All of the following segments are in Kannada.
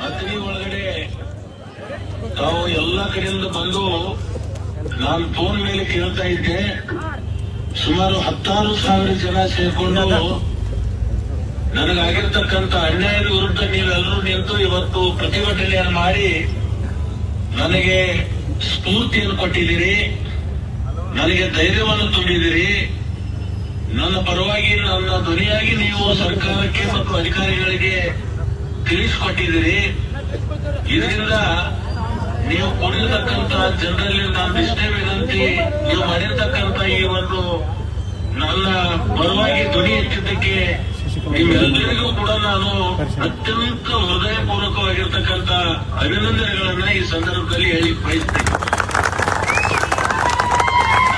ರಾತ್ರಿ ಒಳಗಡೆ ತಾವು ಎಲ್ಲ ಕಡೆಯಿಂದ ಬಂದು ನಾನು ಫೋನ್ ಮೇಲೆ ಕೇಳ್ತಾ ಇದ್ದೆ. ಸುಮಾರು 16,000 ಜನ ಸೇರ್ಕೊಂಡು ನನಗಾಗಿರ್ತಕ್ಕಂಥ ಅನ್ಯಾಯದ ವಿರುದ್ಧ ನೀವೆಲ್ಲರೂ ನಿಂತು ಇವತ್ತು ಪ್ರತಿಭಟನೆಯನ್ನು ಮಾಡಿ ನನಗೆ ಸ್ಫೂರ್ತಿಯನ್ನು ಕೊಟ್ಟಿದ್ದೀರಿ, ನನಗೆ ಧೈರ್ಯವನ್ನು ತುಂಬಿದಿರಿ. ನನ್ನ ಪರವಾಗಿ ನನ್ನ ಧ್ವನಿಯಾಗಿ ನೀವು ಸರ್ಕಾರಕ್ಕೆ ಮತ್ತು ಅಧಿಕಾರಿಗಳಿಗೆ ತಿಳಿಸಿಕೊಟ್ಟಿದ್ದೀರಿ. ಇದರಿಂದ ನೀವು ಕೊಡಿರತಕ್ಕಂತ ಜನರಲ್ಲಿ ನಾನು ಇಷ್ಟೇ ವಿನಂತಿ, ನೀವು ಮಾಡಿರ್ತಕ್ಕಂಥ ಈ ಒಂದು ನನ್ನ ಪರವಾಗಿ ಧ್ವನಿ ಎತ್ತಿದ್ದಕ್ಕೆ ನಿಮ್ಮೆಲ್ಲರಿಗೂ ಕೂಡ ನಾನು ಅತ್ಯಂತ ಹೃದಯಪೂರ್ವಕವಾಗಿರ್ತಕ್ಕಂಥ ಅಭಿನಂದನೆಗಳನ್ನ ಈ ಸಂದರ್ಭದಲ್ಲಿ ಹೇಳಿ ಬಯಸ್ತೇನೆ.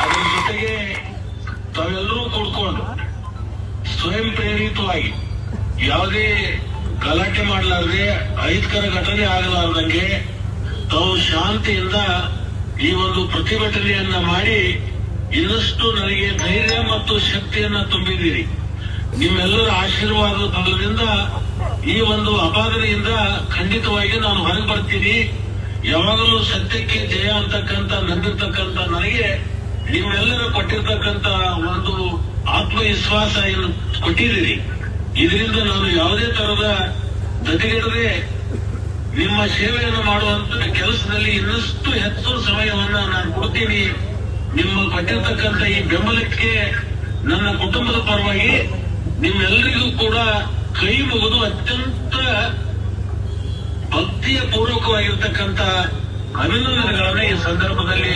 ಅದರ ಜೊತೆಗೆ ತಾವೆಲ್ಲರೂ ಕೂಡ್ಕೊಂಡು ಸ್ವಯಂ ಪ್ರೇರಿತವಾಗಿ ಯಾವುದೇ ಗಲಾಟೆ ಮಾಡಲಾರದೆ ಅಹಿತಕರ ಘಟನೆ ಆಗಲಾರ್ದಂಗೆ ತಾವು ಶಾಂತಿಯಿಂದ ಈ ಒಂದು ಪ್ರತಿಭಟನೆಯನ್ನ ಮಾಡಿ ಇನ್ನಷ್ಟು ನನಗೆ ಧೈರ್ಯ ಮತ್ತು ಶಕ್ತಿಯನ್ನ ತುಂಬಿದ್ದೀರಿ. ನಿಮ್ಮೆಲ್ಲರ ಆಶೀರ್ವಾದದ ಬಲದಿಂದ ಈ ಒಂದು ಅಪಾದನೆಯಿಂದ ಖಂಡಿತವಾಗಿ ನಾನು ಹೊರಗೆ ಬರ್ತೀನಿ. ಯಾವಾಗಲೂ ಸತ್ಯಕ್ಕೆ ಜಯ ಅಂತಕ್ಕಂಥ ನಂಬಿರ್ತಕ್ಕಂಥ ನನಗೆ ನಿಮ್ಮೆಲ್ಲರೂ ಕೊಟ್ಟಿರ್ತಕ್ಕಂಥ ಒಂದು ಆತ್ಮವಿಶ್ವಾಸ ಏನು ಕೊಟ್ಟಿದ್ದೀರಿ. ಇದರಿಂದ ನಾನು ಯಾವುದೇ ತರದ ಗತಿಗೆಡದೆ ನಿಮ್ಮ ಸೇವೆಯನ್ನು ಮಾಡುವಂತ ಕೆಲಸದಲ್ಲಿ ಇನ್ನಷ್ಟು ಹೆಚ್ಚು ಸಮಯವನ್ನ ನಾನು ಕೊಡ್ತೀನಿ. ನಿಮ್ಮ ಕೊಟ್ಟಿರ್ತಕ್ಕಂಥ ಈ ಬೆಂಬಲಕ್ಕೆ ನನ್ನ ಕುಟುಂಬದ ಪರವಾಗಿ ನಿಮ್ಮೆಲ್ಲರಿಗೂ ಕೂಡ ಕೈ ಮುಗಿದು ಅತ್ಯಂತ ಭಕ್ತಿಯ ಪೂರ್ವಕವಾಗಿರ್ತಕ್ಕಂಥ ಅಭಿನಂದನೆಗಳನ್ನ ಈ ಸಂದರ್ಭದಲ್ಲಿ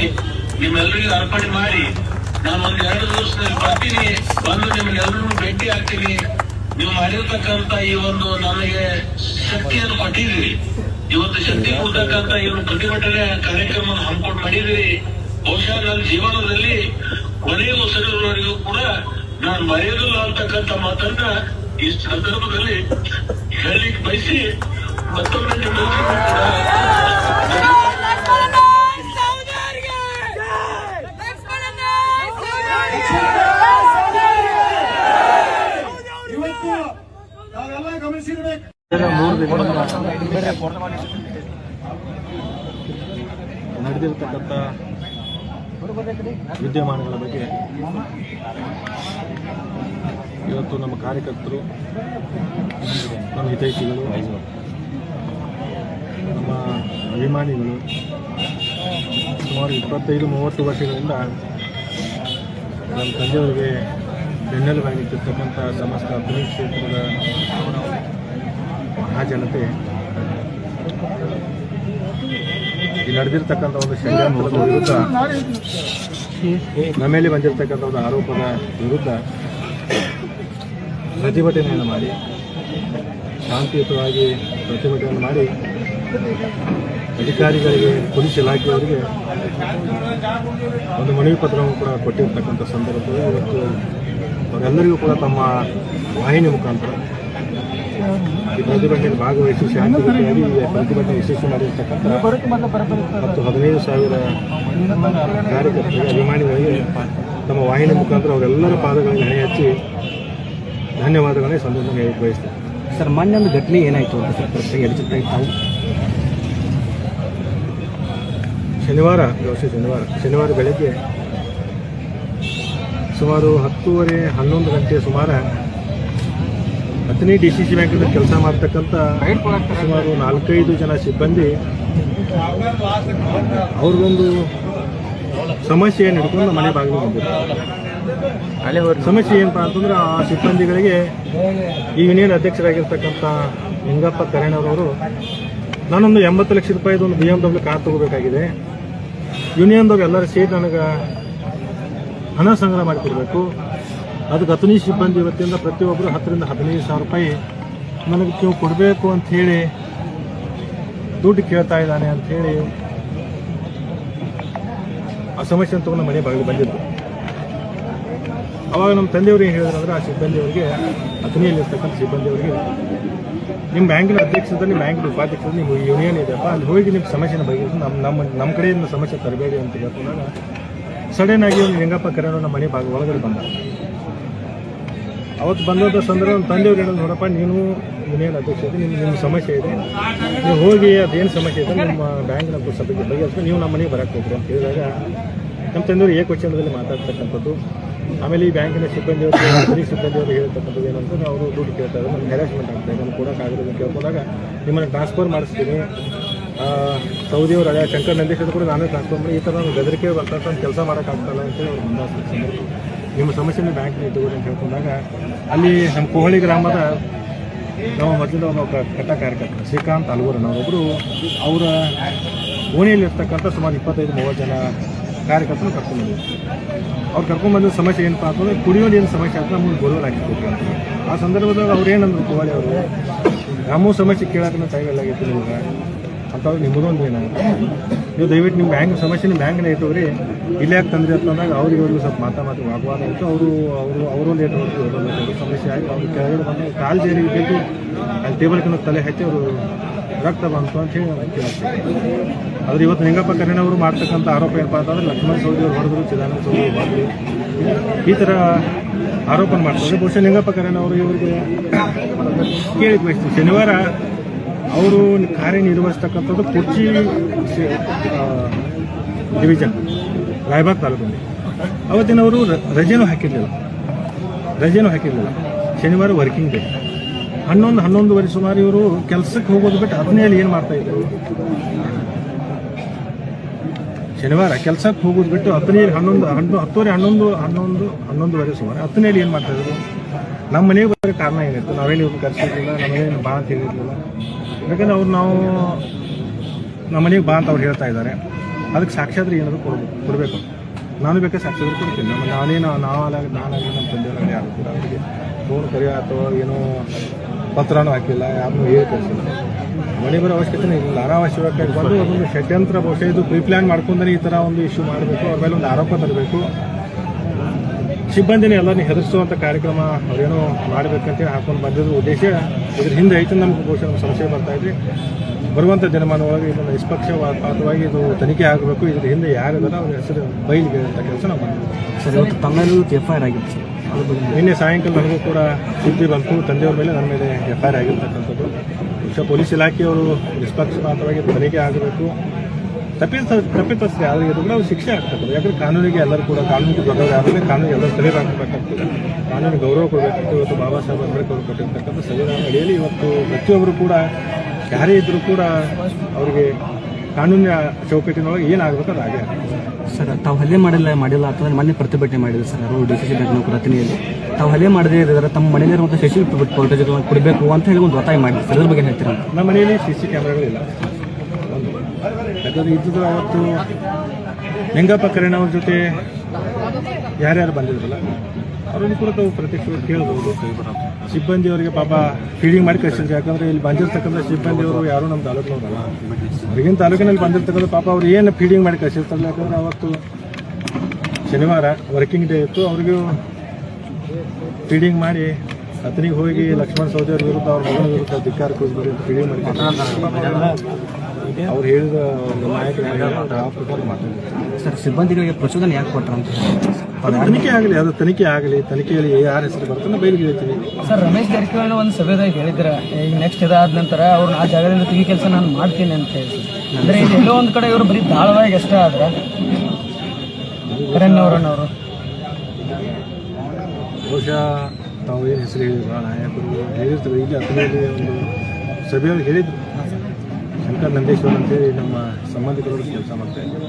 ನಿಮ್ಮೆಲ್ಲರಿಗೂ ಅರ್ಪಣೆ ಮಾಡಿ ನಾನು ಒಂದು 2 ದಿವಸದಲ್ಲಿ ಬರ್ತೀನಿ. ಬಂದು ನಿಮ್ಗೆಲ್ಲರೂ ಭೇಟಿ ಆಗ್ತೀನಿ. ನೀವು ಮಾಡಿರ್ತಕ್ಕಂಥ ಈ ಒಂದು ನನಗೆ ಶಕ್ತಿಯನ್ನು ಕೊಟ್ಟಿದ್ದೀರಿ. ಇವತ್ತು ಶಕ್ತಿ ಕೊಡ್ತಕ್ಕಂಥ ಈ ಒಂದು ಪ್ರತಿಭಟನೆ ಕಾರ್ಯಕ್ರಮ ಹಮ್ಮಿಕೊಂಡು ಮಾಡಿದ್ದೀರಿ. ಬಹುಶಃ ನನ್ನ ಜೀವನದಲ್ಲಿ ಕೊನೆಯ ಉಸಿರಿನವರೆಗೂ ಕೂಡ ನಾನು ಮರೆಯಲಿಲ್ಲ ಅಂತಕ್ಕಂಥ ಮಾತನ್ನ ಈ ಸಂದರ್ಭದಲ್ಲಿ ಹೇಳಲಿಕ್ಕೆ ಬಯಸಿ ಮತ್ತೊಮ್ಮೆ ನಡೆದಿರತಕ್ಕಂಥ ವಿದ್ಯಮಾನಗಳ ಬಗ್ಗೆ ಇವತ್ತು ನಮ್ಮ ಕಾರ್ಯಕರ್ತರು, ನಮ್ಮ ಹಿತೈಷಿಗಳು, ನಮ್ಮ ಅಭಿಮಾನಿಗಳು ಸುಮಾರು 25-30 ವರ್ಷಗಳಿಂದ ನಮ್ಮ ತಂದೆಯವರಿಗೆ ಬೆನ್ನೆಲುಬಾಗಿ ನಿಂತಿರ್ತಕ್ಕಂಥ ಸಮಸ್ತ ಅಭಿನಯ ಕ್ಷೇತ್ರದ ಮಹಾಜನತೆ ಈ ನಡೆದಿರ್ತಕ್ಕಂಥ ಒಂದು ಷಡ್ಯಂತ್ರದ ವಿರುದ್ಧ, ನಮ್ಮ ಮೇಲೆ ಬಂದಿರತಕ್ಕಂಥ ಒಂದು ಆರೋಪದ ವಿರುದ್ಧ ಪ್ರತಿಭಟನೆಯನ್ನು ಮಾಡಿ, ಶಾಂತಿಯುತವಾಗಿ ಪ್ರತಿಭಟನೆ ಮಾಡಿ ಅಧಿಕಾರಿಗಳಿಗೆ, ಪೊಲೀಸ್ ಇಲಾಖೆಯವರಿಗೆ ಒಂದು ಮನವಿ ಪತ್ರವನ್ನು ಕೂಡ ಕೊಟ್ಟಿರ್ತಕ್ಕಂಥ ಸಂದರ್ಭದಲ್ಲಿ ಇವತ್ತು ಅವರೆಲ್ಲರಿಗೂ ಕೂಡ ತಮ್ಮ ವಾಹಿನಿ ಮುಖಾಂತರ ಈ ಪ್ರತಿಭಟನೆಯಲ್ಲಿ ಭಾಗವಹಿಸಿ ಶಾಂತಿಯುತವಾಗಿ ಪ್ರತಿಭಟನೆ ಯಶಸ್ವಿ ಮಾಡಿರ್ತಕ್ಕಂಥ ಮತ್ತು 15,000 ಕಾರ್ಯಕರ್ತರಿಗೆ, ಅಭಿಮಾನಿಗಳಿಗೆ ತಮ್ಮ ವಾಹಿನಿ ಮುಖಾಂತರ ಅವರೆಲ್ಲರ ಪಾದಗಳಿಗೆ ಹಣೆ ಹಚ್ಚಿ ಧನ್ಯವಾದಗಳನ್ನೇ ಸಂದರ್ಭದಲ್ಲಿ ಹೇಳಿ ಬಯಸ್ತೇನೆ. ಸರ್, ಮಾನ್ಯ ಒಂದು ಘಟನೆ ಏನಾಯಿತು ಅಂತ ಸರ್ ಪ್ರಶ್ನೆ ತಾವು? ಶನಿವಾರ ಬೆಳಗ್ಗೆ ಸುಮಾರು 10:30-11 ಗಂಟೆ ಸುಮಾರು ಅಥಣಿ DCC ಬ್ಯಾಂಕಿನಲ್ಲಿ ಕೆಲಸ ಮಾಡ್ತಕ್ಕಂಥ ಸುಮಾರು 4-5 ಜನ ಸಿಬ್ಬಂದಿ ಅವ್ರಿಗೊಂದು ಸಮಸ್ಯೆಯನ್ನು ಹಿಡ್ಕೊಂಡು ಮನೆ ಬಾಗಿಲು ಬಂದಿದ್ದಾರೆ. ಸಮಸ್ಯೆ ಏನಪ್ಪ ಅಂತಂದ್ರೆ, ಆ ಸಿಬ್ಬಂದಿಗಳಿಗೆ ಈ ಯೂನಿಯನ್ ಅಧ್ಯಕ್ಷರಾಗಿರ್ತಕ್ಕಂಥ ನಿಂಗಪ್ಪ ಕರೇಣರವರು ನಾನೊಂದು 80 ಲಕ್ಷ ರೂಪಾಯಿದು ಒಂದು BMW ಕಾರ್ ತಗೋಬೇಕಾಗಿದೆ, ಯೂನಿಯನ್ದವ್ರು ಎಲ್ಲರೂ ಸೇರಿ ನನಗೆ ಹಣ ಸಂಗ್ರಹ ಮಾಡಿಕೊಡ್ಬೇಕು, ಅದಕ್ಕೆ ಅಥಣಿ ಸಿಬ್ಬಂದಿ ವತಿಯಿಂದ ಪ್ರತಿಯೊಬ್ಬರು 10,000-15,000 ರೂಪಾಯಿ ನನಗೆ ನೀವು ಕೊಡಬೇಕು ಅಂಥೇಳಿ ದುಡ್ಡು ಕೇಳ್ತಾ ಇದ್ದಾನೆ ಅಂಥೇಳಿ ಆ ಸಮಸ್ಯೆಯನ್ನು ತಗೊಂಡು ಮನೆ ಬಾಗಿಲು ಬಂದಿದ್ದು. ಅವಾಗ ನಮ್ಮ ತಂದೆಯವರು ಏನು ಹೇಳಿದ್ರಂದ್ರೆ, ಆ ಸಿಬ್ಬಂದಿಯವರಿಗೆ, ಅಥಣಿಯಲ್ಲಿರ್ತಕ್ಕಂಥ ಸಿಬ್ಬಂದಿಯವರಿಗೆ, ನಿಮ್ಮ ಬ್ಯಾಂಕಿನ ಅಧ್ಯಕ್ಷದಲ್ಲಿ, ಬ್ಯಾಂಕಿನ ಉಪಾಧ್ಯಕ್ಷರಲ್ಲಿ ನಿಮ್ಮ ಯೂನಿಯನ್ ಇದೆಯಪ್ಪ, ಅಲ್ಲಿ ಹೋಗಿ ನಿಮ್ಮ ಸಮಸ್ಯೆನ ಬಗೆಹರಿಸಿ ನಮ್ಮ ಕಡೆಯಿಂದ ಸಮಸ್ಯೆ ತರಬೇಡಿ ಅಂತ ಹೇಳ್ಕೊಂಡಾಗ ಸಡನ್ ಆಗಿ ಒಂದು ನಿಂಗಪ್ಪ ಕರೇಣರು ನಮ್ಮ ಮನೆ ಒಳಗಡೆ ಬಂದ. ಅವತ್ತು ಬಂದಂಥ ಸಂದರ್ಭ ನಮ್ಮ ತಂದೆಯವ್ರು ಹೇಳೋದು, ನೋಡಪ್ಪ ನೀನು ಯೂನಿಯನ್ ಅಧ್ಯಕ್ಷತೆ ನಿಮ್ಮ ಸಮಸ್ಯೆ ಇದೆ, ನೀವು ಹೋಗಿ ಅದೇನು ಸಮಸ್ಯೆ ಇದೆ ನಿಮ್ಮ ಬ್ಯಾಂಕ್ನ ಸಭೆಗೆ ಬಗೆಹರಿಸಿ ನೀವು ನಮ್ಮ ಮನೆಗೆ ಬರೋಕ್ಕೆ ಹೋಗ್ರಿ ಅಂತ ಹೇಳಿದಾಗ ನಮ್ಮ ತಂದೆಯವರು ಏಕವಚನದಲ್ಲಿ ಮಾತಾಡ್ತಕ್ಕಂಥದ್ದು. ಆಮೇಲೆ ಈ ಬ್ಯಾಂಕಿನ ಸಿಬ್ಬಂದಿಯವರು ಹೇಳ್ತಕ್ಕಂಥದ್ದು ಏನಂತ ಅವರು ದುಡ್ಡು ಕೇಳ್ತಾ ಇದ್ದಾರೆ, ನಮ್ಗೆ ಹ್ಯಾರಾಸ್ಮೆಂಟ್ ಆಗ್ತಾ ಇದೆ, ನಮ್ಗೆ ಕೊಡೋಕ್ಕಾಗಲ್ಲ ಕೇಳ್ಕೊಂಡಾಗ ನಿಮ್ಮನ್ನು ಟ್ರಾನ್ಸ್ಫರ್ ಮಾಡಿಸ್ತೀನಿ, ಸೌದಿಯವರು ಹಳೆಯ ಶಂಕರ್ ನಂದೀಶ್ ಕೂಡ ನಾನೇ ಟ್ರಾನ್ಸ್ಫರ್ ಮಾಡಿ ಈ ಥರ ನಾನು ಬೆದರಿಕೆ ಬರ್ತಕ್ಕಂಥ ಕೆಲಸ ಮಾಡೋಕ್ಕಾಗ್ತಲ್ಲ ಅಂತೇಳಿ ಅವ್ರು ಮುಂದಾಗ್ತಾರೆ. ನಿಮ್ಮ ಸಮಸ್ಯೆನ ಬ್ಯಾಂಕ್ನ ಇಟ್ಟುಕೊಳ್ಳಿ ಅಂತ ಹೇಳ್ಕೊಂಡಾಗ ಅಲ್ಲಿ ನಮ್ಮ ಕೋಹಳಿ ಗ್ರಾಮದ ನಾವು ಮೊದಲಿಂದ ಒಬ್ಬ ಕಟ್ಟ ಕಾರ್ಯಕರ್ತ ಶ್ರೀಕಾಂತ್ ಅಲ್ವೂರನವರೊಬ್ಬರು ಅವರ ಓಣಿಯಲ್ಲಿರ್ತಕ್ಕಂಥ ಸುಮಾರು 25-30 ಜನ ಕಾರ್ಯಕರ್ತರು ಕರ್ಕೊಂಡ್ಬಂದಿದ್ರು. ಅವ್ರು ಕರ್ಕೊಂಡ್ಬಂದ ಸಮಸ್ಯೆ ಏನಪ್ಪ ಅಂತಂದರೆ ಕುಡಿಯೋ ನೀರಿನ ಸಮಸ್ಯೆ ಅಂತ ನಮಗೆ ಗೋಲ್ವರ್ ಹಾಕಿಕೊಟ್ರು ಅಂತ. ಆ ಸಂದರ್ಭದಾಗ ಅವ್ರು ಏನಂದ್ರು ಕೋಹಳಿ ಅವರು, ನಮ್ಮ ಸಮಸ್ಯೆ ಕೇಳೋಕೆ ಟೈಮ್ ಎಲ್ಲ ಆಗೈತಿ ನಿಮ್ಗೆ ಅಂತವ್ರು ನಿಮ್ಮದೊಂದು ಏನಾಗುತ್ತೆ, ನೀವು ದಯವಿಟ್ಟು ನಿಮ್ಮ ಬ್ಯಾಂಕ್ ಸಮಸ್ಯೆ ನಿಮ್ಮ ಬ್ಯಾಂಕ್ನ ಇಟ್ಟೋಗ್ರಿ, ಇಲ್ಲೇ ಯಾಕೆ ತಂದ್ರಿ ಅಂತಂದಾಗ ಅವ್ರಿಗೆ ಸ್ವಲ್ಪ ಮಾತಾಡಿ ವಾಗ್ವಾದ ಆಯಿತು. ಅವರೊಂದು ಏಟು ಸಮಸ್ಯೆ ಆಗಿ ಅವ್ರು ಕೆಳಗಡೆ ಬಂದು ಕಾಲು ಜೇರಿಗೆ ಬಿದ್ದು ಅಲ್ಲಿ ಟೇಬಲ್ ಕನ್ನೋ ತಲೆ ಹಚ್ಚಿ ಅವರು ರಕ್ತ ಬಂತು ಅಂತ ಹೇಳಿ ನಮಗೆ ಕೇಳ್ತಾರೆ. ಆದರೆ ಇವತ್ತು ನಿಂಗಪ್ಪ ಕರೇನವರು ಮಾಡ್ತಕ್ಕಂಥ ಆರೋಪ ಏನಪ್ಪ ಅಂತಂದ್ರೆ ಲಕ್ಷ್ಮಣ ಸವದಿ ಅವರು ಹೊಡೆದ್ರು, ಚಿದಾನಂದ ಸವದಿ ಅವರು ಹೊಡೆದ್ರು, ಈ ಥರ ಆರೋಪ ಮಾಡ್ತಾರೆ. ಬಹುಶಃ ನಿಂಗಪ್ಪ ಕರೇನವರು ಇವರಿಗೆ ಕೇಳಿ ಬಯಸ್ತೀವಿ, ಶನಿವಾರ ಅವರು ಕಾರ್ಯನಿರ್ವಹಿಸ್ತಕ್ಕಂಥದ್ದು ಕುರ್ಚಿ ಡಿವಿಷನ್ ರಾಯಬಾಗ್ ತಾಲೂಕಿನಲ್ಲಿ. ಅವತ್ತಿನ ಅವರು ರಜೆನೂ ಹಾಕಿರಲಿಲ್ಲ, ಶನಿವಾರ ವರ್ಕಿಂಗ್ ಡೇ. 11-11:30 ಸುಮಾರು ಇವರು ಕೆಲಸಕ್ಕೆ ಹೋಗೋದು ಬಿಟ್ಟು ಹತ್ತನೆಯಲ್ಲಿ ಏನು ಮಾಡ್ತಾಯಿದ್ರು, ಶನಿವಾರ ಕೆಲಸಕ್ಕೆ ಹೋಗೋದು ಬಿಟ್ಟು ಹತ್ತನೆಯಲ್ಲಿ 11:30 ಸುಮಾರು ಹತ್ತನೆಯಲ್ಲಿ ಏನು ಮಾಡ್ತಾಯಿದ್ರು, ನಮ್ಮ ಮನೆಗೆ ಬರೋ ಕಾರಣ ಏನಿತ್ತು, ನಾವೇನು ಇವ್ರನ್ನ ಕರೆಸಿರ್ಲಿಲ್ಲ, ನಮ್ಮ ಮನೇಲಿ ಬಾ ಅಂತ ಹೇಳಿರಲಿಲ್ಲ. ಯಾಕಂದ್ರೆ ಅವ್ರು ನಾವು ನಮ್ಮ ಮನೆಗೆ ಬಾ ಅಂತ ಅವ್ರು ಹೇಳ್ತಾ ಇದ್ದಾರೆ, ಅದಕ್ಕೆ ಸಾಕ್ಷಾತ್ರಿ ಏನಾದರೂ ಕೊಡಬೇಕು. ನಾನು ಬೇಕಾದ್ರೆ ಸಾಕ್ಷಾತ್ರಿ ಕೊಡ್ತೀನಿ. ನಾನಾಗಲಿ ನಮ್ಮ ತಂದೆಯವರಾಗಲಿ ಯಾರು ಕೂಡ ಅವರಿಗೆ ಫೋನ್ ಕರೆಯೋ ಅಥವಾ ಏನೋ ಪತ್ರನೂ ಹಾಕಿಲ್ಲ, ಯಾರನ್ನೂ ಹೇಳಿ ಕಳಿಸಿಲ್ಲ. ಮನೆ ಬರೋ ಅವಶ್ಯಕತೆ ಇಲ್ಲ. ಅನಾವಶ್ಯಕವಾಗಿ ಬಂದು ಅದೊಂದು ಷಡ್ಯಂತ್ರ, ಬಹುಶಃ ಇದು ಪ್ರೀಪ್ಲ್ಯಾನ್ ಮಾಡ್ಕೊಂಡೇ ಈ ಥರ ಒಂದು ಇಶ್ಯೂ ಮಾಡಬೇಕು, ಅವ್ರ ಮೇಲೆ ಒಂದು ಆರೋಪ ತರಬೇಕು, ಸಿಬ್ಬಂದಿನ ಎಲ್ಲರನ್ನ ಹೆದರಿಸುವಂಥ ಕಾರ್ಯಕ್ರಮ ಅವರೇನೋ ಮಾಡಬೇಕಂತೇಳಿ ಹಾಕೊಂಡು ಬಂದಿರೋ ಉದ್ದೇಶ ಇದ್ರ ಹಿಂದೆ ಐತೆ. ನಮ್ಗೆ ಬಹುಶಃ ನಮ್ಮ ಸಂಶಯ ಬರ್ತಾ ಇದ್ರಿ, ಬರುವಂಥ ದಿನಮಾನ ಒಳಗೆ ಇದನ್ನು ನಿಷ್ಪಕ್ಷಪಾತವಾಗಿ ಇದು ತನಿಖೆ ಆಗಬೇಕು, ಇದ್ರ ಹಿಂದೆ ಯಾರಿದಾರ ಅವ್ರ ಹೆಸರು ಬಯಲಿಗೆ ಅಂತ ಕೆಲಸ ನಾವು ಬಂದಿದ್ದೀವಿ. ಸರ್, ಇವತ್ತು ತಮ್ಮೆಲ್ಲೂ FIR ಆಗಿತ್ತು ಸರ್. ನಿನ್ನೆ ಸಾಯಂಕಾಲ ನನಗೂ ಕೂಡ ಸುದ್ದಿ ಬಂತು, ತಂದೆಯವ್ರ ಮೇಲೆ ನನ್ನ ಮೇಲೆ FIR ಆಗಿರ್ತಕ್ಕಂಥದ್ದು. ಬಹುಶಃ ಪೊಲೀಸ್ ಇಲಾಖೆಯವರು ನಿಷ್ಪಕ್ಷಪಾತವಾಗಿ ತನಿಖೆ ಆಗಬೇಕು, ತಪ್ಪಿತಸ್ಥರು ಯಾರಿಗೆ ಕೂಡ ಅವ್ರು ಶಿಕ್ಷೆ ಆಗ್ತಕ್ಕಂಥ. ಯಾಕಂದ್ರೆ ಕಾನೂನಿಗೆ ಎಲ್ಲರೂ ಕೂಡ ಕಾನೂನಿಗೆ ದೊಡ್ಡವರು ಯಾರಿಗೆ ಕಾನೂನಿಗೆ ಎಲ್ಲರೂ ತಲೆಬಾಕಬೇಕಾಗ್ತದೆ, ಕಾನೂನಿಗೆ ಗೌರವ ಕೊಡಬೇಕಾಗ್ತದೆ. ಇವತ್ತು ಬಾಬಾ ಸಾಹೇಬ್ ಅಂಬೇಡ್ಕರ್ ಕೊಟ್ಟಿರ್ತಕ್ಕಂಥ ಸಂವಿಧಾನ ಅಡಿಯಲ್ಲಿ ಇವತ್ತು ಪ್ರತಿಯೊಬ್ಬರು ಕೂಡ ಯಾರೇ ಇದ್ದರೂ ಕೂಡ ಅವರಿಗೆ ಕಾನೂನಿನ ಚೌಕಟ್ಟಿನೊಳಗೆ ಏನಾಗಬೇಕು ಅದು ಹಾಗೆ ಸರ್. ತಾವು ಹಲ್ಲೆ ಮಾಡಿಲ್ಲ ಅಂತಂದ್ರೆ ಮೊನ್ನೆ ಪ್ರತಿಭಟನೆ ಮಾಡಿದ್ರು ಸರ್, ಅವರು DCC ಬ್ಯಾಂಕ್ ನೌಕರ ರಚನೆಯಲ್ಲಿ ತಾವು ಹಲ್ಲೆ ಮಾಡದೇ ಇದ್ದಾರೆ, ತಮ್ಮ ಮನೆಯಲ್ಲಿರುವಂಥ CC ಫುಟೇಜ್ಗಳನ್ನು ಕೊಡಬೇಕು ಅಂತ ಹೇಳಿ ಒಂದು ಒತ್ತಾಯ ಮಾಡಿ ಸರ್, ಅದ್ರ ಬಗ್ಗೆ ಹೇಳ್ತೀರಾ? ನಮ್ಮ ಮನೆಯಲ್ಲಿ CC ಕ್ಯಾಮ್ರಾಗಳಿಲ್ಲ. ಯಾಕಂದರೆ ಇದ್ದಿದ್ದು ಅವತ್ತು ನಿಂಗಪ್ಪ ಕರೇನವ್ರ ಜೊತೆ ಯಾರ್ಯಾರು ಬಂದಿದ್ರಲ್ಲ ಅವರಲ್ಲಿ ಕೂಡ ತಾವು ಪ್ರತ್ಯಕ್ಷವಾಗಿ ಕೇಳ್ಬೋದು. ಸಿಬ್ಬಂದಿಯವರಿಗೆ ಪಾಪ ಫೀಡಿಂಗ್ ಮಾಡಿ ಕಳಿಸಿದ್ರು. ಯಾಕಂದರೆ ಇಲ್ಲಿ ಬಂದಿರ್ತಕ್ಕಂಥ ಸಿಬ್ಬಂದಿಯವರು ಯಾರೂ ನಮ್ಮ ತಾಲೂಕಿನವರಲ್ಲ, ಹೊರಗಿನ ತಾಲೂಕಿನಲ್ಲಿ ಬಂದಿರ್ತಕ್ಕಂಥ ಪಾಪ ಅವ್ರು ಏನು ಫೀಡಿಂಗ್ ಮಾಡಿ ಕಳಿಸಿರ್ತಾರಲ್ಲ. ಯಾಕಂದರೆ ಅವತ್ತು ಶನಿವಾರ ವರ್ಕಿಂಗ್ ಡೇ ಇತ್ತು, ಅವ್ರಿಗೂ ಫೀಡಿಂಗ್ ಮಾಡಿ ಅತನಿಗೆ ಹೋಗಿ ಲಕ್ಷ್ಮಣ ಸವದಿ ಅವ್ರ ವಿರುದ್ಧ ಅವ್ರ ಮಗನ ವಿರುದ್ಧ ಧಿಕ್ಕಾರ ಕೂರಿಸ್ಬಿಡಿ ಅಂತ ಫೀಡಿಂಗ್ ಮಾಡಿ ಅವ್ರು ಹೇಳಿದ ಒಂದು ನಾಯಕರು ಆ ಪ್ರಕಾರ ಮಾತಾಡಿದ್ರು. ಸರ್, ಸಿಬ್ಬಂದಿಗಳಿಗೆ ಪ್ರಚೋದನೆ ಯಾಕೆ ಕೊಟ್ಟರು ಅಂತ ತನಿಖೆ ಆಗಲಿ, ಅದು ತನಿಖೆ ಆಗಲಿ, ತನಿಖೆಯಲ್ಲಿ ಯಾರ ಹೆಸರು ಬರ್ತಾನೆ ಬಯಲಿಗೆ ಹೇಳ್ತೀನಿ. ಸರ್, ರಮೇಶ್ ಜಾರಕಿಹೊಳಿ ಒಂದು ಸಭೆದಾಗ ಹೇಳಿದ್ರೆ ಈಗ ನೆಕ್ಸ್ಟ್ ಇದಾದ ನಂತರ ಅವ್ರನ್ನ ಆ ಜಾಗದಿಂದ ತೆಗಿ ಕೆಲಸ ನಾನು ಮಾಡ್ತೀನಿ ಅಂತ ಹೇಳಿ. ಅಂದರೆ ಇದು ಎಲ್ಲೋ ಒಂದು ಕಡೆ ಇವರು ಬರೀ ದಾಳವಾಗಿ ಅಷ್ಟೇ ಆದ್ರೆ ಕರೇನವರು ಬಹುಶಃ ತಾವು ಏನು ಹೆಸರು ಹೇಳಿದ್ರು ನಾಯಕರು ಹೇಳಿರ್ತಾರೆ. ಇಲ್ಲಿ ಹತ್ತನೆಯಲ್ಲಿ ಒಂದು ಸಭೆಯಲ್ಲಿ ಹೇಳಿದ್ರು, ಶಂಕರ್ ನಂದೀಶ್ವರ್ ಅಂತೇಳಿ ನಮ್ಮ ಸಂಬಂಧಿಕರು ಕೆಲಸ ಮಾಡ್ತಾಯಿದ್ರು,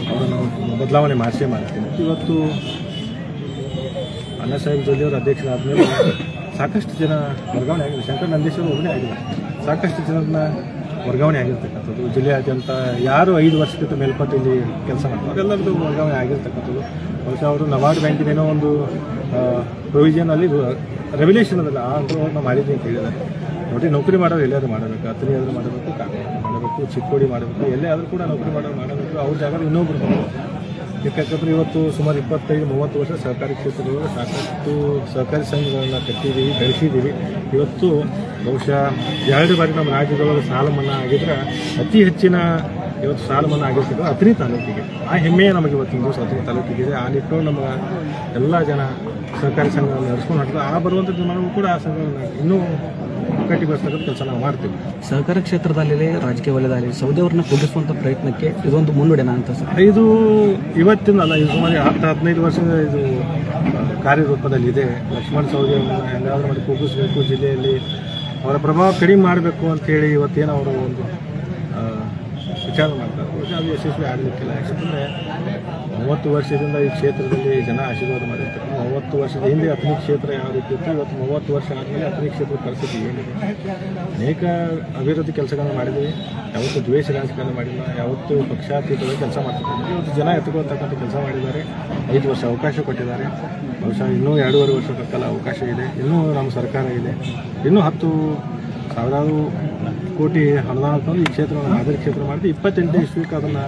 ಅವರನ್ನು ಬದಲಾವಣೆ ಮಾಡ್ತೀನಿ. ಇವತ್ತು ಅಣ್ಣ ಸಾಹೇಬ್ ಜೊಲ್ಲೆಯವರು ಅಧ್ಯಕ್ಷರಾದಮೇಲೆ ಸಾಕಷ್ಟು ಜನ ವರ್ಗಾವಣೆ ಆಗಿದೆ. ಶಂಕರ್ ನಂದೀಶ್ವರ್ ಒಬ್ಬನೇ ಆಗಿಲ್ಲ, ಸಾಕಷ್ಟು ಜನರನ್ನ ವರ್ಗಾವಣೆ ಆಗಿರ್ತಕ್ಕಂಥದ್ದು. ಜಿಲ್ಲೆಯಾದ್ಯಂತ ಯಾರು 5 ವರ್ಷಕ್ಕಿಂತ ಮೇಲ್ಪಟ್ಟು ಇಲ್ಲಿ ಕೆಲಸ ಮಾಡ್ತಾರೆ ಅವರೆಲ್ಲರದ್ದು ವರ್ಗಾವಣೆ ಆಗಿರ್ತಕ್ಕಂಥದ್ದು. ಬಹುಶಃ ಅವರು ನವಾಡ್ ಬ್ಯಾಂಕಿನೇನೋ ಒಂದು ಪ್ರೊವಿಷನಲ್ಲಿ ರೆವ್ಯುಲೇಷನ್ ಅದಲ್ಲ ಆ ನಾವು ಮಾಡಿದ್ವಿ ಅಂತ ಹೇಳಿದ್ದಾರೆ. ನೋಡಿ, ನೌಕರಿ ಮಾಡೋರು ಎಲ್ಲಾದರೂ ಮಾಡಬೇಕು, ಹತ್ತನೇ ಆದರೂ ಮಾಡಬೇಕು, ಕಾಂಗ್ರೆಸ್ ಮಾಡಬೇಕು, ಚಿಕ್ಕೋಡಿ ಮಾಡಬೇಕು, ಎಲ್ಲೇ ಆದರೂ ಕೂಡ ನೌಕರಿ ಮಾಡೋರು ಮಾಡಬೇಕು. ಅವ್ರ ಜಾಗ ಇನ್ನೊಬ್ರು ಮಾಡಬೇಕು. ಯಾಕಂದ್ರೆ ಇವತ್ತು ಸುಮಾರು 25-30 ವರ್ಷ ಸಹಕಾರಿ ಕ್ಷೇತ್ರದೊಳಗೆ ಸಾಕಷ್ಟು ಸಹಕಾರಿ ಸಂಘಗಳನ್ನ ಕಟ್ಟಿದ್ದೀವಿ, ಬೆಳೆಸಿದ್ದೀವಿ. ಇವತ್ತು ಬಹುಶಃ 2 ಬಾರಿ ನಮ್ಮ ರಾಜ್ಯದೊಳಗೆ ಸಾಲ ಮನ್ನಾ ಆಗಿದ್ರೆ ಅತಿ ಹೆಚ್ಚಿನ ಇವತ್ತು ಸಾಲ ಮನ್ನಾ ಆಗಿರ್ತದೆ ಅಥಣಿ ತಾಲೂಕಿಗೆ. ಆ ಹೆಮ್ಮೆಯೇ ನಮಗೆ ಇವತ್ತಿನ ದಿವಸ ಅಥಣಿ ತಾಲೂಕಿಗಿದೆ. ಆ ನಿಟ್ಟಿನೊಳಗೆ ನಮ್ಮ ಎಲ್ಲ ಜನ ಸಹಕಾರಿ ಸಂಘಗಳನ್ನು ನಡೆಸ್ಕೊಂಡು ಹೊರಟಿದೆ. ಆ ಬರುವಂಥ ದಿನವೂ ಕೂಡ ಆ ಸಂಘವನ್ನು ಇನ್ನೂ ಒಗ್ಗಟ್ಟಿಗೊಳಿಸ್ತಕ್ಕಂಥ ಕೆಲಸ ನಾವು ಮಾಡ್ತೀವಿ. ಸಹಕಾರ ಕ್ಷೇತ್ರದಲ್ಲಿ ರಾಜಕೀಯ ವಲಯದಲ್ಲಿ ಸೌದಿ ಅವರನ್ನ ಕುಗ್ಗಿಸುವಂಥ ಪ್ರಯತ್ನಕ್ಕೆ ಇದೊಂದು ಮುನ್ನುಡಿನ ಅಂತ ಸರ್. ಇದು ಇವತ್ತಿನಲ್ಲ, ಇದು ಸುಮಾರು 10-15 ವರ್ಷದ ಇದು ಕಾರ್ಯರೂಪದಲ್ಲಿದೆ. ಲಕ್ಷ್ಮಣ ಸವದಿ ಅವರನ್ನ ಹೆಂಗಾದ್ರೂ ಮಾಡಿ ಕುಗ್ಗಿಸ್ಬೇಕು, ಜಿಲ್ಲೆಯಲ್ಲಿ ಅವರ ಪ್ರಭಾವ ಕಡಿಮೆ ಮಾಡಬೇಕು ಅಂತೇಳಿ ಇವತ್ತೇನು ಅವರು ಒಂದು ವಿಚಾರ ಮಾಡ್ತಾರೆ. ಅದು ಯಶಸ್ವಿ ಆಗಲಿಕ್ಕಿಲ್ಲ. ಯಾಕಂದರೆ 30 ವರ್ಷದಿಂದ ಈ ಕ್ಷೇತ್ರದಲ್ಲಿ ಜನ ಆಶೀರ್ವಾದ ಮಾಡಿರ್ತಾರೆ. 30 ವರ್ಷದ ಹಿಂದೆ ಅಥಣಿ ಕ್ಷೇತ್ರ ಯಾವ ರೀತಿ ಇತ್ತು, ಇವತ್ತು 30 ವರ್ಷ ಆದಮೇಲೆ ಅಥಣಿ ಕ್ಷೇತ್ರದ ಪರಿಸ್ಥಿತಿ ಏನಿದೆ. ಅನೇಕ ಅಭಿವೃದ್ಧಿ ಕೆಲಸಗಳನ್ನು ಮಾಡಿದ್ದೀವಿ. ಯಾವತ್ತೂ ದ್ವೇಷ ರಾಜಕಾರಣ ಮಾಡಿಲ್ಲ, ಯಾವತ್ತೂ ಪಕ್ಷಾತೀತವಾಗಿ ಕೆಲಸ ಮಾಡ್ತಿದ್ದಾರೆ. ಇವತ್ತು ಜನ ಎತ್ತುಕೊಳ್ತಕ್ಕಂಥ ಕೆಲಸ ಮಾಡಿದ್ದಾರೆ. 5 ವರ್ಷ ಅವಕಾಶ ಕೊಟ್ಟಿದ್ದಾರೆ. ಬಹುಶಃ ಇನ್ನೂ 2.5 ವರ್ಷದ ಕಾಲ ಅವಕಾಶ ಇದೆ. ಇನ್ನೂ ನಮ್ಮ ಸರ್ಕಾರ ಇದೆ. ಇನ್ನೂ 10,000 ಕೋಟಿ ಅನುದಾನ ತಂದು ಈ ಕ್ಷೇತ್ರವನ್ನು ಮಾದರಿ ಕ್ಷೇತ್ರ ಮಾಡಿದ್ದು 28ನೇ ಇಸ್ವಿಗೆ ಅದನ್ನು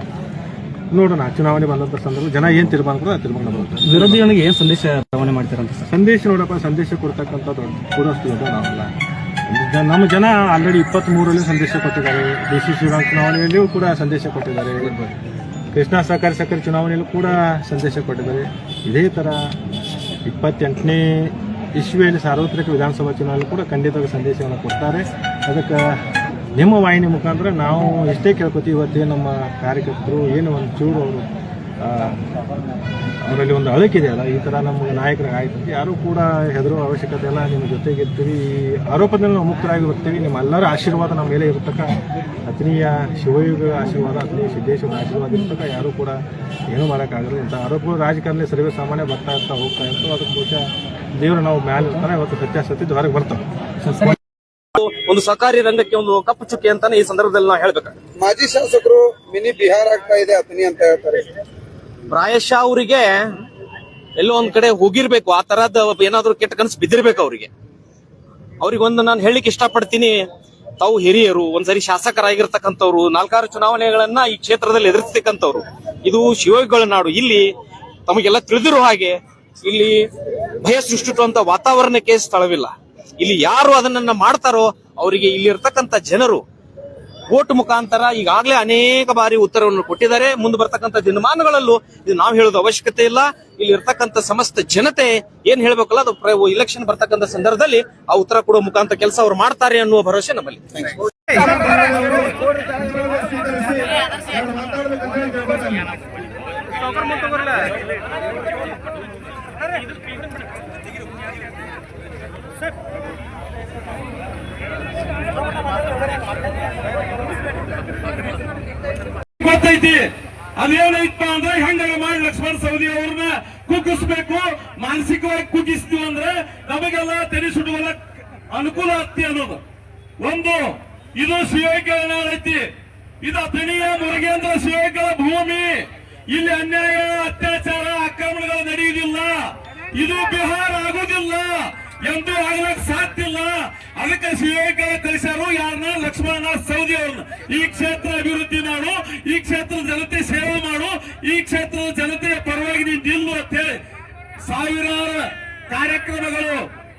ನೋಡೋಣ. ಚುನಾವಣೆ ಬಂದಂಥ ಸಂದರ್ಭ ಜನ ಏನು ತೀರ್ಮಾನ ಕೊಡೋ ಆ ತೀರ್ಮಾನ ಬರುತ್ತೆ. ವಿರೋಧಿಗಳಿಗೆ ಏನು ಸಂದೇಶ ರವಾನೆ ಮಾಡ್ತೀರಂತ ಸರ್? ಸಂದೇಶ ನೋಡಪ್ಪ, ಸಂದೇಶ ಕೊಡ್ತಕ್ಕಂಥ ಕೊಡೋಷ್ಟು ದೊಡ್ಡ ನಾವಲ್ಲ. ನಮ್ಮ ಜನ ಆಲ್ರೆಡಿ 23ರಲ್ಲಿ ಸಂದೇಶ ಕೊಟ್ಟಿದ್ದಾರೆ. DCC ಬ್ಯಾಂಕ್ ಚುನಾವಣೆಯಲ್ಲಿಯೂ ಕೂಡ ಸಂದೇಶ ಕೊಟ್ಟಿದ್ದಾರೆ. ಕೃಷ್ಣಾ ಸಹಕಾರಿ ಚುನಾವಣೆಯಲ್ಲೂ ಕೂಡ ಸಂದೇಶ ಕೊಟ್ಟಿದ್ದಾರೆ. ಇದೇ ಥರ 28ನೇ ಇಸ್ವಿಯಲ್ಲಿ ಸಾರ್ವತ್ರಿಕ ವಿಧಾನಸಭಾ ಚುನಾವಣೆ ಕೂಡ ಖಂಡಿತವಾಗಿ ಸಂದೇಶವನ್ನು ಕೊಡ್ತಾರೆ. ಅದಕ್ಕೆ ನಿಮ್ಮ ವಾಹಿನಿ ಮುಖಾಂತರ ನಾವು ಎಷ್ಟೇ ಕೇಳ್ಕೊತೀವಿ, ಇವತ್ತೇ ನಮ್ಮ ಕಾರ್ಯಕರ್ತರು ಏನು ಒಂದು ಚೂರು ಅವರು ಅವರಲ್ಲಿ ಒಂದು ಅಳಕಿದೆಯಲ್ಲ, ಈ ಥರ ನಮಗೆ ನಾಯಕರಿಗೆ ಆಯ್ತು ಅಂತ ಯಾರೂ ಕೂಡ ಹೆದರೋ ಅವಶ್ಯಕತೆ ಇಲ್ಲ. ನಿಮ್ಮ ಜೊತೆಗಿರ್ತೀವಿ, ಈ ಆರೋಪದಲ್ಲಿ ನಾವು ಮುಕ್ತರಾಗಿ ಬರ್ತೀವಿ. ನಿಮ್ಮೆಲ್ಲರ ಆಶೀರ್ವಾದ ನಮ್ಮ ಮೇಲೆ ಇರತಕ್ಕ, ಅಥಣಿಯ ಶಿವಯುಗ ಆಶೀರ್ವಾದ, ಅಥಣಿ ಸಿದ್ದೇಶ್ವರ ಆಶೀರ್ವಾದ ಇರತಕ್ಕ ಯಾರೂ ಕೂಡ ಏನೂ ಮಾಡೋಕ್ಕಾಗಲ್ಲ. ಇಂಥ ಆರೋಪಗಳು ರಾಜಕಾರಣದಲ್ಲಿ ಸರ್ವೇ ಸಾಮಾನ್ಯ ಬರ್ತಾ ಹೋಗ್ತಾ ಇರ್ತವೆ. ಅದಕ್ಕೆ ಬಹುಶಃ ದೇವರು ನಾವು ಮ್ಯಾಲೆ ಇರ್ತಾರೆ. ಇವತ್ತು ಸತ್ಯಾಸತ್ಯದ ಹೊರಗೆ ಬರ್ತಾವೆ. ಒಂದು ಸಹಕಾರಿ ರಂಗಕ್ಕೆ ಒಂದು ಕಪ್ಪು ಚುಕ್ಕಿ ಅಂತಾನೆ ಈ ಸಂದರ್ಭದಲ್ಲಿ ನಾವು ಹೇಳ್ಬೇಕು. ಮಾಜಿ ಶಾಸಕರು ಮಿನಿ ಬಿಹಾರ ಆಗ್ತಾ ಇದೆ ಅಥಣಿ ಅಂತ ಹೇಳ್ತಾರೆ. ಪ್ರಾಯಶಃ ಅವರಿಗೆ ಎಲ್ಲೋ ಒಂದ್ ಕಡೆ ಹೋಗಿರ್ಬೇಕು, ಆ ತರದ್ ಏನಾದ್ರು ಕೆಟ್ಟ ಕನಸು ಬಿದ್ದಿರ್ಬೇಕು ಅವ್ರಿಗೆ. ಅವ್ರಿಗೊಂದು ನಾನು ಹೇಳಲಿಕ್ಕೆ ಇಷ್ಟಪಡ್ತೀನಿ, ತಾವು ಹಿರಿಯರು, ಒಂದ್ಸರಿ ಶಾಸಕರಾಗಿರ್ತಕ್ಕಂಥವ್ರು, 4-6 ಚುನಾವಣೆಗಳನ್ನ ಈ ಕ್ಷೇತ್ರದಲ್ಲಿ ಎದುರಿಸ್ತಕ್ಕಂಥವ್ರು. ಇದು ಶಿವಯೋಗಿಗಳ ನಾಡು. ಇಲ್ಲಿ ತಮಗೆಲ್ಲ ತಿಳಿದಿರೋ ಹಾಗೆ ಇಲ್ಲಿ ಭಯ ಸೃಷ್ಟಿಸುವಂತ ವಾತಾವರಣಕ್ಕೆ ಸ್ಥಳವಿಲ್ಲ. ಇಲ್ಲಿ ಯಾರು ಅದನ್ನ ಮಾಡ್ತಾರೋ ಅವರಿಗೆ ಇಲ್ಲಿ ಇರ್ತಕ್ಕಂಥ ಜನರು ವೋಟ್ ಮುಖಾಂತರ ಈಗಾಗಲೇ ಅನೇಕ ಬಾರಿ ಉತ್ತರವನ್ನು ಕೊಟ್ಟಿದ್ದಾರೆ. ಮುಂದೆ ಬರ್ತಕ್ಕಂಥ ದಿನಮಾನಗಳಲ್ಲೂ ಇದು ನಾವು ಹೇಳೋದು ಅವಶ್ಯಕತೆ ಇಲ್ಲ. ಇಲ್ಲಿ ಇರ್ತಕ್ಕಂಥ ಸಮಸ್ತ ಜನತೆ ಏನ್ ಹೇಳ್ಬೇಕಲ್ಲ, ಅದು ಇಲೆಕ್ಷನ್ ಬರ್ತಕ್ಕಂಥ ಸಂದರ್ಭದಲ್ಲಿ ಆ ಉತ್ತರ ಕೊಡುವ ಮುಖಾಂತರ ಕೆಲಸ ಅವ್ರು ಮಾಡ್ತಾರೆ ಅನ್ನುವ ಭರವಸೆ ನಮ್ಮಲ್ಲಿ. ಗೊತ್ತೈತಿ ಅದೇನೈತ ಅಂದ್ರೆ ಹೆಂಗಾರ ಮಾಡಿ ಲಕ್ಷ್ಮಣ ಸವದಿ ಅವ್ರನ್ನ ಕುಗ್ಗಿಸ್ಬೇಕು. ಮಾನಸಿಕವಾಗಿ ಕುಗ್ಗಿಸ್ತೀವಿ ಅಂದ್ರೆ ನಮಗೆಲ್ಲ ತೆರೆ ಸುಡುವಲ್ಲ ಅನುಕೂಲ ಆಗ್ತಿ ಅನ್ನೋದು ಒಂದು. ಇದು ಶಿವಯೋಗಿಗಳ ನಾಡು ಐತಿ. ಇದು ಅಥಣಿಯ ಮುರುಗೇಂದ್ರ ಶಿವಯೋಗಿಗಳ ಭೂಮಿ. ಇಲ್ಲಿ ಅನ್ಯಾಯ, ಅತ್ಯಾಚಾರ, ಆಕ್ರಮಣಗಳು ನಡೆಯುವುದಿಲ್ಲ. ಇದು ಬಿಹಾರ ಆಗುದಿಲ್ಲ, ಎಂದೂ ಆಗ್ಲಕ್ ಸಾಧ್ಯ ಇಲ್ಲ. ಅದಕ್ಕೆ ಶಿವಯೋಗಿಗಳ ಕಳಿಸ್ಯಾರು ಯಾರನ್ನ, ಲಕ್ಷ್ಮಣ ಸವದಿ ಅವ್ರನ್ನ. ಈ ಕ್ಷೇತ್ರ ಅಭಿವೃದ್ಧಿ ಮಾಡು, ಈ ಕ್ಷೇತ್ರದ ಜನತೆ ಸೇವೆ ಮಾಡು, ಈ ಕ್ಷೇತ್ರದ ಜನತೆಯ ಪರವಾಗಿ ನೀನು ನಿಲ್ಲು ಅಂತ ಹೇಳಿ ಸಾವಿರಾರು ಕಾರ್ಯಕ್ರಮಗಳು,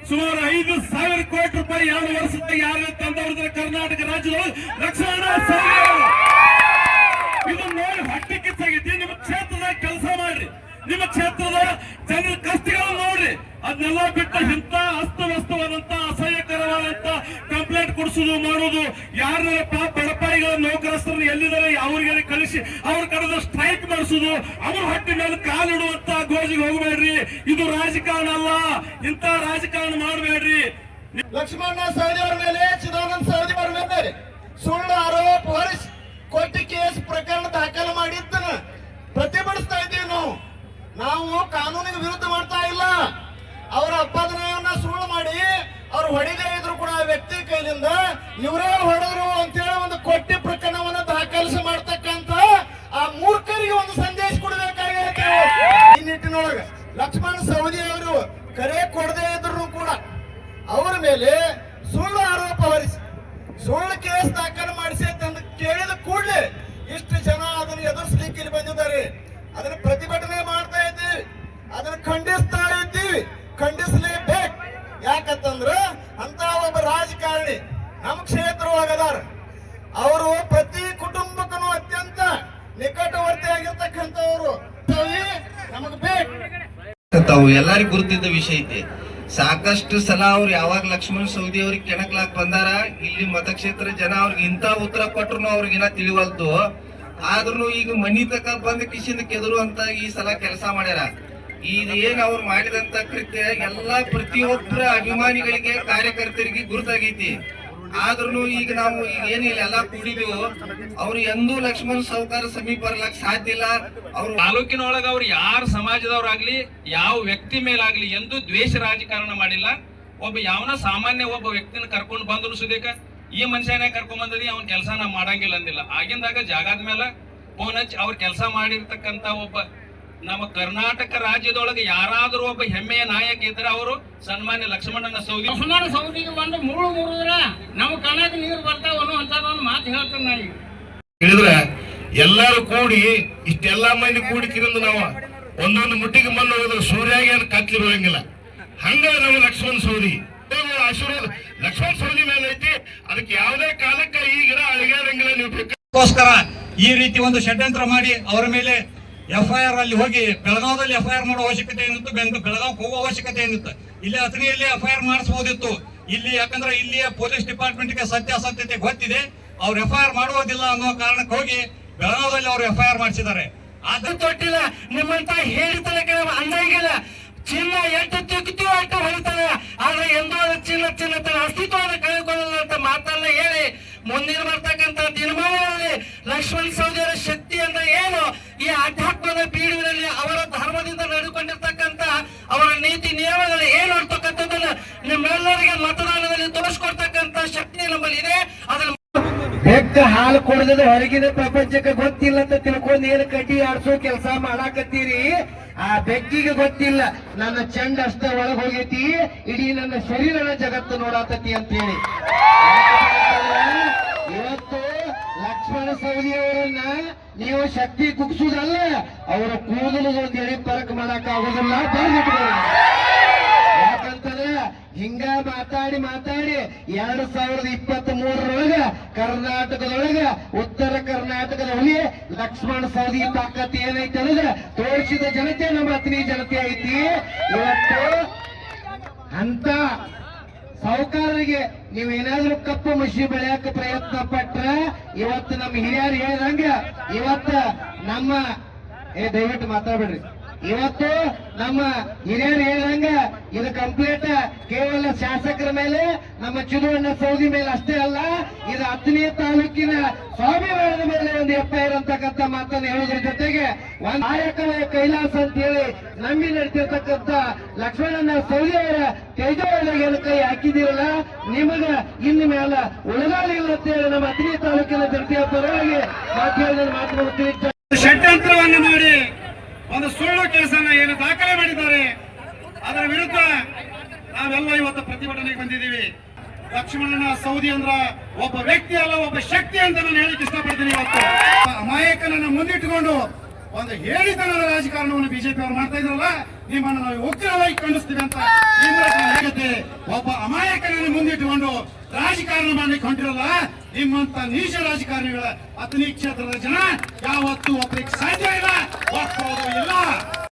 ಸುಮಾರು 5,000 ಕೋಟಿ ರೂಪಾಯಿ 2 ವರ್ಷದಾಗ ಯಾರು ತಂದವರಿದ್ರೆ ಕರ್ನಾಟಕ ರಾಜ್ಯದೊಳಗೆ ಲಕ್ಷ್ಮಣ ಸವದಿ ಅವರು. ಇದು ನೋಡಿ ಹೊಟ್ಟೆ ಕಿಚ್ಚಾಗೈತಿ. ನಿಮ್ಮ ಕ್ಷೇತ್ರದಾಗ ಕೆಲಸ ಮಾಡ್ರಿ, ನಿಮ್ಮ ಕ್ಷೇತ್ರದ ಜನರ ಕಷ್ಟಗಳನ್ನು ನೋಡ್ರಿ. ಅದನ್ನೆಲ್ಲ ಬಿಟ್ಟು ಇಂಥ ಅಸ್ತವ್ಯಸ್ತವಾದಂತ ಅಸಹ್ಯಕರವಾದಂತ ಕಂಪ್ಲೇಂಟ್ ಕೊಡಿಸೋದು ಮಾಡೋದು, ಯಾರ ಬಡಪಾಯಿಗಳ ನೌಕರಸ್ಥರನ್ನು ಎಲ್ಲಿದ್ದಾರೆ ಅವ್ರಿಗೆ ಕಳಿಸಿ ಅವ್ರ ಕಡೆದ ಸ್ಟ್ರೈಕ್ ಮಾಡಿಸೋದು, ಅವ್ರ ಹೊಟ್ಟೆ ಮೇಲೆ ಕಾಲಿಡುವಂತ ಗೋಜಿಗೆ ಹೋಗಬೇಡ್ರಿ. ಇದು ರಾಜಕಾರಣ ಅಲ್ಲ, ಇಂಥ ರಾಜಕಾರಣ ಮಾಡಬೇಡ್ರಿ. ಲಕ್ಷ್ಮಣ ಸವದಿ ಅವರ ಮೇಲೆ, ಚಿದಾನಂದ ಸವದಿ ಅವರ ಮೇಲೆ ಸುಳ್ಳು ಆರೋಪ ಹೊರಿಸಿ ಕೋರ್ಟ್ ಕೇಸ್ ಪ್ರಕರಣ ದಾಖಲು ಮಾಡಿದ್ದನ್ನ ಪ್ರತಿಭಟಿಸ್ತಾ ಇದ್ದೀವಿ. ನಾವು ಕಾನೂನಿಗೆ ವಿರುದ್ಧ ಮಾಡ್ತಾ ಇಲ್ಲ. ಅವರ ಅಪಾದನೆಯನ್ನ ಸುಳ್ಳು ಮಾಡಿ ಅವ್ರು ಹೊಡಿದೇ ಇದ್ರು ಕೂಡ ಆ ವ್ಯಕ್ತಿ ಕೈಲಿಂದ ಇವರೇ ಹೊಡೆದ್ರು ಅಂತೇಳಿ ಒಂದು ಕೊಟ್ಟಿ ಪ್ರಕರಣವನ್ನ ದಾಖಲಿಸಿ ಮಾಡ್ತಕ್ಕಂತ ಆ ಮೂರ್ಖರಿಗೆ ಒಂದು ಸಂದೇಶ ಕೊಡಬೇಕಾಗೈತೆ. ಈ ನಿಟ್ಟಿನೊಳಗ ಲಕ್ಷ್ಮಣ ಸವದಿ ಅವರು ಕರೆ ಕೊಡದೇ ಇದ್ರು ಕೂಡ ಅವರ ಮೇಲೆ ಸುಳ್ಳು ಆರೋಪ ಹೊರಿಸಿ ಸುಳ್ಳು ಕೇಸ್ ದಾಖಲು ಮಾಡಿಸಿ ಅಂತ ಕೇಳಿದ ಕೂಡಲೇ ಇಷ್ಟು ಜನ ಅದನ್ನು ಎದುರಿಸಲಿಕ್ಕೆ ಇಲ್ಲಿ ಬಂದಿದ್ದಾರೆ. ಅದನ್ನ ಪ್ರತಿಭಟನೆ ಮಾಡ್ತಾ ಇದ್ದೀವಿ, ಅದನ್ನ ಖಂಡಿಸ್ತಾ ಇದ್ದೀವಿ, ಖಂಡಿಸಲೇಬೇಕು. ಯಾಕಂತಂದ್ರ ಅಂತ ಒಬ್ಬ ರಾಜಕಾರಣಿ ನಮ್ಮ ಕ್ಷೇತ್ರ ಒಳಗದಾರ. ಅವರು ಪ್ರತಿ ಕುಟುಂಬಕ್ಕೂ ಅತ್ಯಂತ ನಿಕಟವರ್ತಿ ಆಗಿರ್ತಕ್ಕಂಥವ್ರು ನಮಗ್ ಬೇಕು. ತಾವು ಎಲ್ಲರಿಗೂ ಗುರುತಿದ್ದ ವಿಷಯ ಐತಿ. ಸಾಕಷ್ಟು ಸಲ ಅವ್ರು ಯಾವಾಗ ಲಕ್ಷ್ಮಣ್ ಸವದಿ ಅವ್ರಿಗೆ ಕೆಣಕ್ಲಾಕ್ ಬಂದಾರ, ಇಲ್ಲಿ ಮತಕ್ಷೇತ್ರ ಜನ ಅವ್ರಿಗೆ ಇಂತ ಉತ್ತರ ಕೊಟ್ರು ಅವ್ರಿಗಿನ್ನ ತಿಳಿವಲ್ತು. ಆದ್ರೂ ಈಗ ಮನಿ ತಕ ಬಂದ ಕಿಶಿಂದ ಕೆದರು ಅಂತ ಈ ಸಲ ಕೆಲಸ ಮಾಡ್ಯಾರ. ಏನ್ ಅವ್ರು ಮಾಡಿದಂತ ಕೃತ್ಯ ಎಲ್ಲಾ ಪ್ರತಿಯೊಬ್ಬರ ಅಭಿಮಾನಿಗಳಿಗೆ ಕಾರ್ಯಕರ್ತರಿಗೆ ಗುರುತಾಗೈತಿ. ಆದ್ರೂ ಈಗ ನಾವು ಏನಿಲ್ಲ ಎಲ್ಲ ಕೂಡಿದೀವು, ಅವ್ರು ಎಂದೂ ಲಕ್ಷ್ಮಣ್ ಸಾವ್ಕಾರ ಸಮೀಪ ಬರ್ಲಕ್ ಸಾಧ್ಯ ಇಲ್ಲ. ಅವ್ರು ತಾಲೂಕಿನೊಳಗ ಅವ್ರು ಯಾರ ಸಮಾಜದವ್ರಾಗ್ಲಿ ಯಾವ ವ್ಯಕ್ತಿ ಮೇಲಾಗ್ಲಿ ಎಂದೂ ದ್ವೇಷ ರಾಜಕಾರಣ ಮಾಡಿಲ್ಲ. ಒಬ್ಬ ಯಾವನ ಸಾಮಾನ್ಯ ಒಬ್ಬ ವ್ಯಕ್ತಿನ ಕರ್ಕೊಂಡು ಬಂದ್ರು ಸುದೇಕ ಈ ಮನುಷ್ಯನೇ ಕರ್ಕೊಂಡ್ ಬಂದದಿ ಅವ್ನ ಕೆಲಸ ನಾ ಮಾಡಂಗಿಲ್ಲ ಅಂದಿಲ್ಲ. ಆಗಿಂದಾಗ ಜಾಗದ ಮೇಲೆ ಫೋನ್ ಹಚ್ಚಿ ಅವ್ರ ಕೆಲಸ ಮಾಡಿರ್ತಕ್ಕಂತ ಒಬ್ಬ ನಮ್ಮ ಕರ್ನಾಟಕ ರಾಜ್ಯದೊಳಗೆ ಯಾರಾದ್ರೂ ಒಬ್ಬ ಹೆಮ್ಮೆಯ ನಾಯಕ ಇದ್ರೆ ಅವರು ಸನ್ಮಾನ್ಯ ಲಕ್ಷ್ಮಣನ ಸವದಿ. ಲಕ್ಷ್ಮಣ ಸವದಿಗೆ ಒಂದು ಮುರಿದ್ರ ನಮ್ಮ ಕಣ್ಣಾಗ ನೀರು ಬರ್ತಾವ ಅಂತ ಒಂದು ಮಾತು ಹೇಳ್ತೇನೆ ನಾನು. ಹೇಳಿದ್ರೆ ಎಲ್ಲರೂ ಕೂಡಿ ಇಷ್ಟೆಲ್ಲಾ ಮಂದಿ ಕೂಡಿ ಕಿರಿಂದ ನಾವು ಒಂದೊಂದು ಮುಟ್ಟಿಗೆ ಮಣ್ಣು ಹೋಗಿದ್ರೆ ಸೂರ್ಯಾಗೆ ಏನು ಕತ್ಲಿರುವಂಗಿಲ್ಲ. ಹಂಗ ನಮ್ಮ ಲಕ್ಷ್ಮಣ್ ಸವದಿ ಆಶೀರ್ವಾದ ಲಕ್ಷ್ಮಣ್ ಸವದಿ ಮೇಲೆ ಐತಿ. ಅದಕ್ಕೆ ಯಾವುದೇ ಕಾಲಕ್ಕೆ ಈ ಗಿಡ ಅಳಿಗಾಡಂಗಿಲ್ಲ. ನೀವು ಬೇಕಾಗೋಸ್ಕರ ಈ ರೀತಿ ಒಂದು ಷಡ್ಯಂತ್ರ ಮಾಡಿ ಅವರ ಮೇಲೆ FIR ಅಲ್ಲಿ ಹೋಗಿ ಬೆಳಗಾವದಲ್ಲಿ FIR ಮಾಡೋ ಅವಶ್ಯಕತೆ ಏನಿತ್ತು, ಬೆಳಗಾವ್ ಹೋಗೋ ಅವಶ್ಯಕತೆ ಏನಿತ್ತು, ಇಲ್ಲಿ ಅಥಣಿಯಲ್ಲಿ FIR ಮಾಡಿಸಬಹುದಿತ್ತು. ಇಲ್ಲಿ ಯಾಕಂದ್ರೆ ಇಲ್ಲಿಯ ಪೊಲೀಸ್ ಡಿಪಾರ್ಟ್ಮೆಂಟ್ಗೆ ಸತ್ಯಾಸತ್ಯತೆ ಗೊತ್ತಿದೆ, ಅವ್ರು FIR ಮಾಡುವುದಿಲ್ಲ ಅನ್ನೋ ಕಾರಣಕ್ಕೆ ಹೋಗಿ ಬೆಳಗಾವದಲ್ಲಿ ಅವರು FIR ಮಾಡಿಸಿದ್ದಾರೆ. ಅದು ತೊಟ್ಟಿಲ್ಲ ನಿಮ್ಮಂತ ಹೇಳಿತನ ಅಂದಾಗಿಲ್ಲ. ಚಿನ್ನ ಎಷ್ಟು ತಿಕ್ತೀವೋ ಅಷ್ಟು ಹೊಳಿತಾನೆ, ಆದ್ರೆ ಎಂದೂ ಚಿನ್ನ ತನ್ನ ಅಸ್ತಿತ್ವವನ್ನು ಕಳೆದುಕೊಳ್ಳಲ್ಲ ಅಂತ ಮಾತನ್ನ ಹೇಳಿ ಮುಂದಿನ ಬರ್ತಕ್ಕಂಥ ದಿನಮಾನಗಳಲ್ಲಿ ಲಕ್ಷ್ಮಣ್ ಸವದಿಯವರ ಶಕ್ತಿ ಅಂದ್ರೆ ಏನು, ಈ ಆಧ್ಯಾತ್ಮದ ಬೀಡುವಿನಲ್ಲಿ ಅವರ ಧರ್ಮದಿಂದ ನಡೆದುಕೊಂಡಿರ್ತಕ್ಕಂಥ ಅವರ ನೀತಿ ನಿಯಮಗಳು ಏನು ಅಂತಕ್ಕಂಥದ್ದನ್ನ ನಿಮ್ಮೆಲ್ಲರಿಗೆ ಮತದಾನದಲ್ಲಿ ತೋರಿಸ್ಕೊಡ್ತಕ್ಕಂಥ ಶಕ್ತಿ ನಮ್ಮಲ್ಲಿ ಇದೆ. ಅದನ್ನ ಬೆಕ್ಕ ಹಾಲು ಕೊಡದ ಹೊರಗಿನ ಪ್ರಪಂಚಕ್ಕೆ ಗೊತ್ತಿಲ್ಲ ಅಂತ ತಿಳ್ಕೊಂಡು ಏನು ಕಡ್ಡಿ ಆಡ್ಸೋ ಕೆಲಸ ಮಾಡಾಕತ್ತೀರಿ. ಆ ಬೆಕ್ಕಿಗೆ ಗೊತ್ತಿಲ್ಲ ನನ್ನ ಚೆಂಡ ಅಷ್ಟ ಒಳಗ್ ಹೋಗೈತಿ, ಇಡೀ ನನ್ನ ಶರೀರನ ಜಗತ್ತು ನೋಡಾತತಿ ಅಂತ ಹೇಳಿ. ಇವತ್ತು ಲಕ್ಷ್ಮಣ ಸವದಿಯವರನ್ನ ನೀವು ಶಕ್ತಿ ಕುಗ್ಸುದಲ್ಲ, ಅವರ ಕೂದಲು ಒಂದು ಎಳಿ ಪರಕ್ ಮಾಡಕ್ ಆಗೋದಿಲ್ಲ. ಯಾಕಂತಂದ್ರೆ ಹಿಂಗ ಮಾತಾಡಿ 2023 ಕರ್ನಾಟಕದೊಳಗ ಉತ್ತರ ಕರ್ನಾಟಕದ ಹುಲಿ ಲಕ್ಷ್ಮಣ ಸವದಿ ತಾಕತ್ ಏನೈತೆ ಅನ್ನೋದು ತೋರಿಸಿದ ಜನತೆ ನಮ್ಮ ಅಥಣಿ ಜನತೆ ಐತಿ. ಇವತ್ತು ಅಂತ ಸಾಹುಕಾರರಿಗೆ ನೀವೇನಾದ್ರೂ ಕಪ್ಪು ಮಸಿ ಬೆಳೆಯಕ್ಕೆ ಪ್ರಯತ್ನ ಪಟ್ರ ಇವತ್ತು ನಮ್ಮ ಹಿರಿಯರು ಹೇಳಿದಂಗ ಇವತ್ತ ನಮ್ಮ ದಯವಿಟ್ಟು ಮಾತಾಡ್ಬೇಡ್ರಿ. ಇವತ್ತು ನಮ್ಮ ಹಿರಿಯರು ಹೇಳಿದಂಗ ಇದು ಕಂಪ್ಲೀಟ್ ಕೇವಲ ಶಾಸಕರ ಮೇಲೆ ನಮ್ಮ ಚುನಾವಣಾ ಸೌದಿ ಮೇಲೆ ಅಷ್ಟೇ ಅಲ್ಲ, ಇದು ಅಥಣಿ ತಾಲೂಕಿನ ಸ್ವಾಭಿಮಾನದ ಮೇಲೆ ಒಂದು FIR ಅಂತಕ್ಕಂಥ ಮಾತನ್ನು ಹೇಳೋದ್ರ ಜೊತೆಗೆ ಒಂದು ನಾಯಕನ ಕೈಲಾಸ ಅಂತ ಹೇಳಿ ನಂಬಿ ನಡೀತಿರ್ತಕ್ಕಂಥ ಲಕ್ಷ್ಮಣನ ಸೌದಿ ಅವರ ತೇಜೋವರಿಗೆ ಕೈ ಹಾಕಿದಿರಲ್ಲ, ನಿಮಗ ಇನ್ನು ಮೇಲೆ ಉಳಿದಾಳಿಲ್ಲ ಅಂತ ಹೇಳಿ ನಮ್ಮ ಅಥಣಿ ತಾಲೂಕಿನ ಜನತೆಯ ಪರವಾಗಿ ಮಾತನಾಡುತ್ತೀವಿ. ಷಡ್ಯಂತ್ರವನ್ನು ಮಾಡಿ ಒಂದು ಸುಳ್ಳು ಕೆಲಸನ ಏನು ದಾಖಲೆ ಮಾಡಿದ್ದಾರೆ, ಅದರ ವಿರುದ್ಧ ನಾವೆಲ್ಲ ಇವತ್ತು ಪ್ರತಿಭಟನೆಗೆ ಬಂದಿದ್ದೀವಿ. ಲಕ್ಷ್ಮಣನ ಸವದಿ ಅಂದ್ರ ಒಬ್ಬ ವ್ಯಕ್ತಿ ಅಲ್ಲ, ಒಬ್ಬ ಶಕ್ತಿ ಅಂತ ನಾನು ಹೇಳಿಕ್ಕೆ ಇಷ್ಟಪಡ್ತೀನಿ. ಇವತ್ತು ಅಮಾಯಕನನ್ನು ಮುಂದಿಟ್ಟುಕೊಂಡು ಒಂದು ಹೇಳಿತನದ ರಾಜಕಾರಣವನ್ನು ಬಿಜೆಪಿ ಅವರು ಮಾಡ್ತಾ ಇದ್ರಲ್ಲ, ನಿಮ್ಮನ್ನು ನಾವು ಉಗ್ರವಾಗಿ ಖಂಡಿಸ್ತೀವಿ ಅಂತ ಹೇಳುತ್ತೆ. ಒಬ್ಬ ಅಮಾಯಕನನ್ನು ಮುಂದಿಟ್ಟುಕೊಂಡು ರಾಜಕಾರಣ ಮಾಡ್ಲಿಕ್ಕೆ ಹೊಂಟಿರಲ್ಲ, ನಿಮ್ಮಂತ ನೀಚ ರಾಜಕಾರಣಿಗಳ ಅಥಣಿ ಕ್ಷೇತ್ರದ ಜನ ಯಾವತ್ತೂ ಒಬ್ಬರಿಗೆ ಸಾಧ್ಯ ಇಲ್ಲ, ಒಪ್ಪೋದು ಇಲ್ಲ.